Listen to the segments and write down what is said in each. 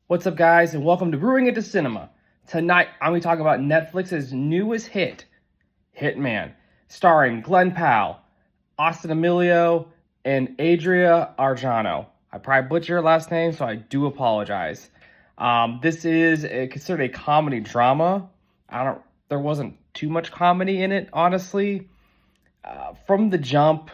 What's up, guys, and welcome to Brewing It to Cinema. Tonight, I'm going to talk about Netflix's newest hit, Hitman, starring Glenn Powell, Austin Emilio, and Adria Arjano. I probably butchered her last name, so I do apologize. This is considered a comedy drama. There wasn't too much comedy in it, honestly. From the jump,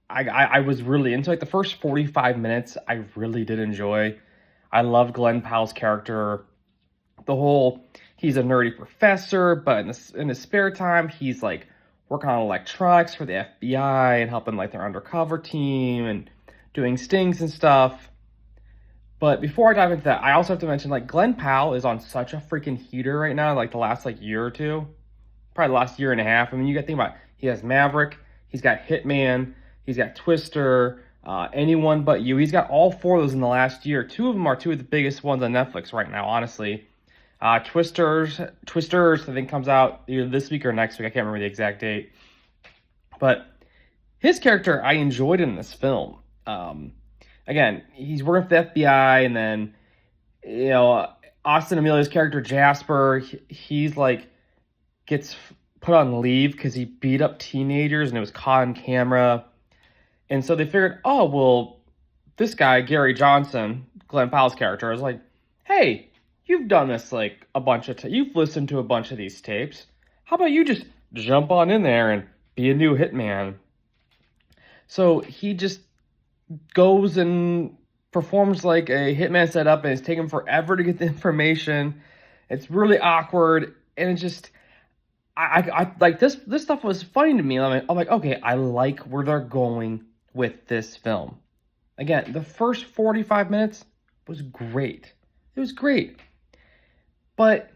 I was really into it. The first 45 minutes, I really did enjoy. I loved Glenn Powell's character. He's a nerdy professor, but in his spare time, he's like working on electronics for the FBI and helping like their undercover team and doing stings and stuff. But before I dive into that, I also have to mention like Glenn Powell is on such a freaking heater right now, like the last like year or two, probably the last year and a half. I mean, you got to think about it. He has Maverick, he's got Hitman, he's got Twister, Anyone But You. He's got all four of those in the last year. Two of them are two of the biggest ones on Netflix right now, honestly. Twisters, I think comes out either this week or next week. I can't remember the exact date. But his character, I enjoyed in this film. Again, he's working for the FBI, and then, Austin Emilio's character, Jasper, he's like, gets put on leave because he beat up teenagers and it was caught on camera. And so they figured, oh, well, this guy, Gary Johnson, Glenn Powell's character, is like, hey, you've done this like a bunch of you've listened to a bunch of these tapes. How about you just jump on in there and be a new hitman? So he just goes and performs like a hitman setup, and it's taken forever to get the information. It's really awkward, and it just I like this stuff was funny to me. I'm like, okay, I like where they're going with this film. Again, the first 45 minutes was great. It was great. But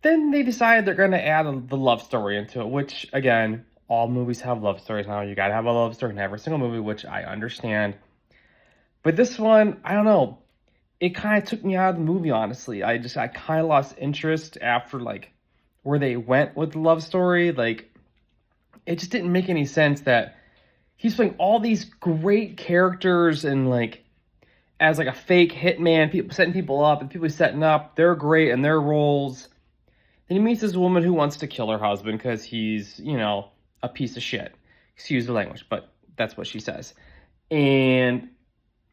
then they decided they're going to add the love story into it, which, again, all movies have love stories now. You got to have a love story in every single movie, which I understand. But this one, I don't know. It kind of took me out of the movie, honestly. I kind of lost interest after, like, where they went with the love story. Like, it just didn't make any sense that he's playing all these great characters and, like, as like a fake hitman, people setting people up, and people he's setting up, they're great in their roles. Then he meets this woman who wants to kill her husband because he's, a piece of shit. Excuse the language, but that's what she says. And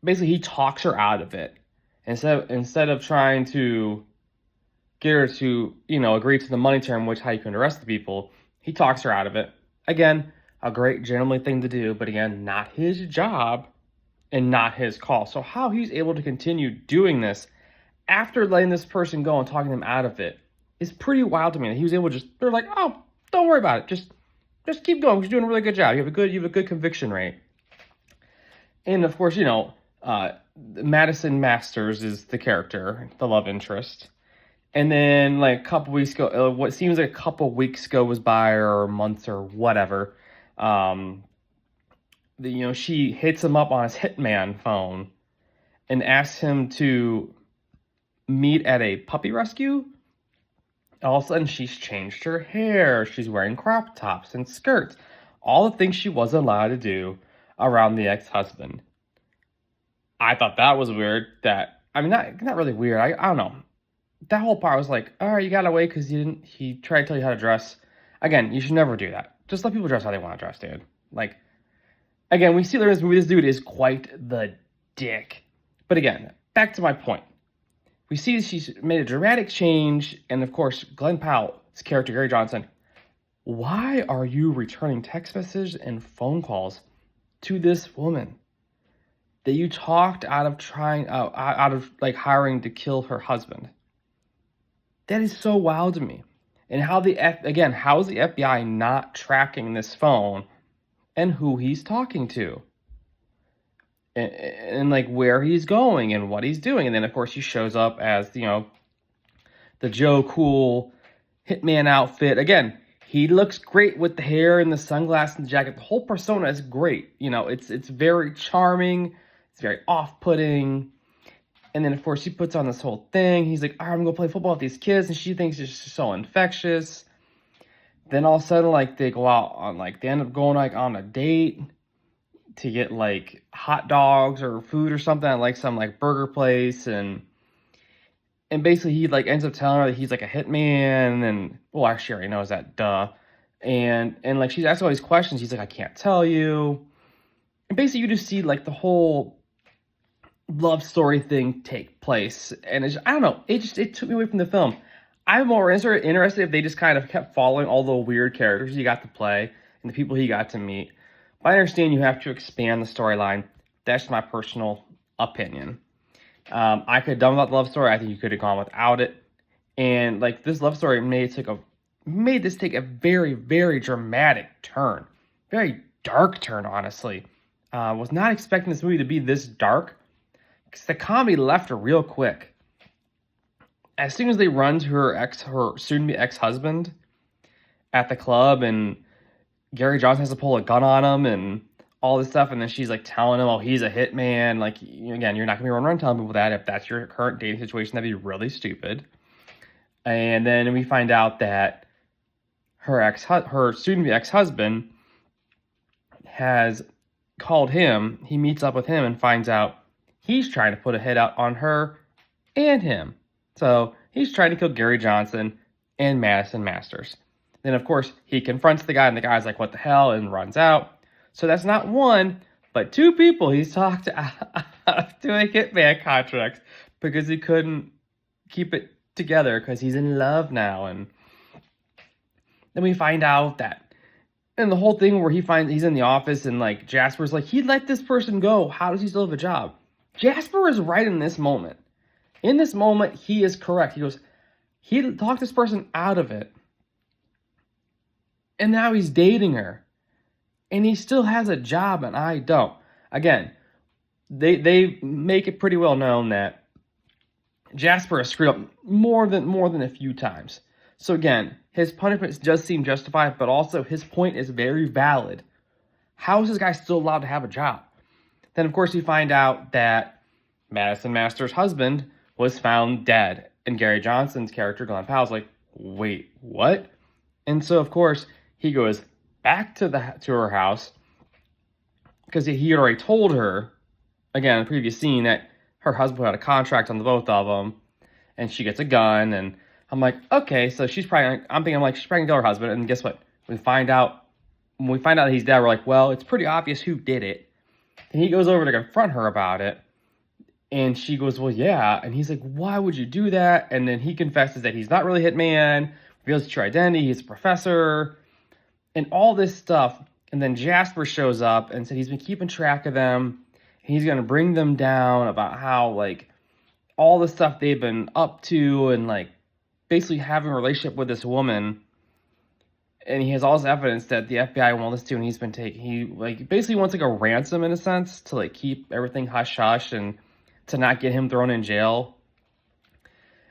basically he talks her out of it. Instead of trying to get her to, agree to the money term, which how you can arrest the people, he talks her out of it. Again, a great gentlemanly thing to do, but again, not his job and not his call. So how he's able to continue doing this after letting this person go and talking them out of it is pretty wild to me. That he was able to they're like, oh, don't worry about it. Just keep going. You're doing a really good job. You have a good conviction rate. And of course, Madison Masters is the character, the love interest. And then like a couple weeks ago, what seems like a couple weeks goes by, or months or whatever. She hits him up on his Hitman phone and asks him to meet at a puppy rescue. All of a sudden, she's changed her hair. She's wearing crop tops and skirts. All the things she wasn't allowed to do around the ex-husband. I thought that was weird. Not really weird. I don't know. That whole part was like, all right, you got away because he tried to tell you how to dress. Again, you should never do that. Just let people dress how they want to dress, dude. Like, again, we see in this movie, this dude is quite the dick. But again, back to my point. We see she's made a dramatic change, and of course, Glenn Powell's character, Gary Johnson, why are you returning text messages and phone calls to this woman that you talked out of hiring to kill her husband? That is so wild to me. And how is the FBI not tracking this phone and who he's talking to, and like where he's going and what he's doing? And then of course he shows up as the Joe Cool hitman outfit. Again, he looks great with the hair and the sunglasses and the jacket. The whole persona is great. It's very charming. It's very off-putting. And then of course he puts on this whole thing. He's like, I'm gonna go play football with these kids, and she thinks it's just so infectious. Then all of a sudden, like, they end up going like on a date to get like hot dogs or food or something at like some like burger place, and And basically he like ends up telling her that he's like a hitman, and well, actually she already knows that, duh. And like she's asking all these questions, he's like, I can't tell you. And basically you just see like the whole love story thing take place, and it's, I don't know, it took me away from the film. I'm more interested if they just kind of kept following all the weird characters he got to play and the people he got to meet. But I understand you have to expand the storyline. That's my personal opinion. I could have done without the love story. I think you could have gone without it. And like this love story made this take a very, very dramatic turn, very dark turn. Honestly, was not expecting this movie to be this dark, because the comedy left her real quick. As soon as they run to her soon-to-be ex-husband at the club, and Gary Johnson has to pull a gun on him and all this stuff, and then she's like telling him, oh, he's a hitman. Like, again, you're not gonna be running around telling people that. If that's your current dating situation, that'd be really stupid. And then we find out that her soon-to-be ex-husband has called him. He meets up with him and finds out he's trying to put a hit out on her and him. So he's trying to kill Gary Johnson and Madison Masters. Then, of course, he confronts the guy, and the guy's like, what the hell, and runs out. So that's not one, but two people he's talked out of doing hitman contracts because he couldn't keep it together because he's in love now. And then we find out that, and the whole thing where he's in the office, and like Jasper's like, he let this person go. How does he still have a job? Jasper is right in this moment. In this moment, he is correct. He goes, he talked this person out of it. And now he's dating her. And he still has a job, and I don't. Again, they make it pretty well known that Jasper has screwed up more than a few times. So again, his punishment does seem justified, but also his point is very valid. How is this guy still allowed to have a job? Then, of course, we find out that Madison Masters' husband was found dead. And Gary Johnson's character, Glenn Powell's like, wait, what? And so, of course, he goes back to her house because he had already told her, again, in the previous scene, that her husband had a contract on the both of them, and she gets a gun. And I'm like, okay, so she's probably gonna kill her husband. And guess what? When we find out that he's dead, we're like, well, it's pretty obvious who did it. And he goes over to confront her about it. And she goes, well, yeah. And he's like, why would you do that? And then he confesses that he's not really Hitman, reveals his true identity, he's a professor, and all this stuff. And then Jasper shows up and said he's been keeping track of them. He's going to bring them down about how, like, all the stuff they've been up to, and, like, basically having a relationship with this woman. And he has all this evidence that the FBI won't listen to, and he's been taking, he, like, basically wants, like, a ransom, in a sense, to, like, keep everything hush-hush and to not get him thrown in jail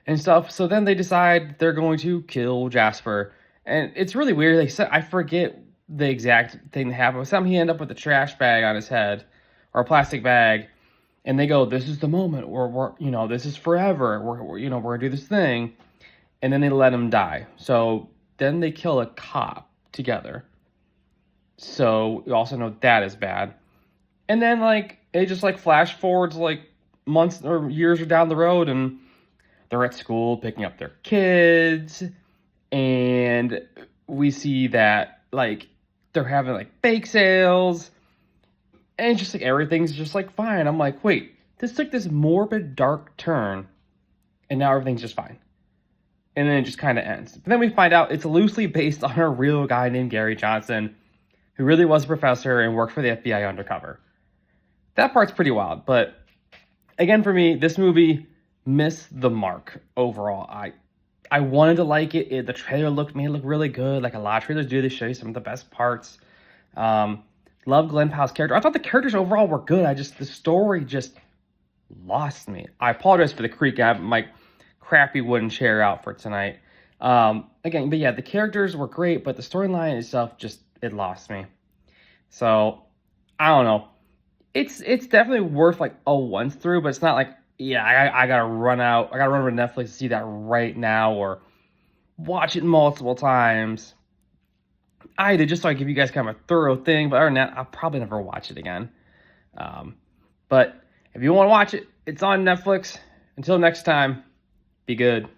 and stuff. So then they decide they're going to kill Jasper. And it's really weird. Like I said, I forget the exact thing that happened. Somehow he ended up with a trash bag on his head, or a plastic bag. And they go, this is the moment where this is forever. We're going to do this thing. And then they let him die. So then they kill a cop together. So you also know that is bad. And then, like, it just, like, flash forwards, like, months or years down the road, and they're at school picking up their kids, and we see that, like, they're having, like, bake sales, and it's just, like, everything's just, like, fine. I'm like, wait, this took this morbid, dark turn, and now everything's just fine. And then it just kind of ends. But then we find out it's loosely based on a real guy named Gary Johnson, who really was a professor and worked for the FBI undercover. That part's pretty wild, but again, for me, this movie missed the mark overall. I wanted to like it. The trailer made it look really good. Like a lot of trailers do, they show you some of the best parts. Love Glenn Powell's character. I thought the characters overall were good. The story just lost me. I apologize for the creak. I have my crappy wooden chair out for tonight. Again, but yeah, the characters were great, but the storyline itself it lost me. So, I don't know. It's definitely worth like a once through, but it's not like, yeah, I gotta run over to Netflix to see that right now, or watch it multiple times. I did, just so I give you guys kind of a thorough thing, but other than that, I'll probably never watch it again. But if you want to watch it, it's on Netflix. Until next time, Be good.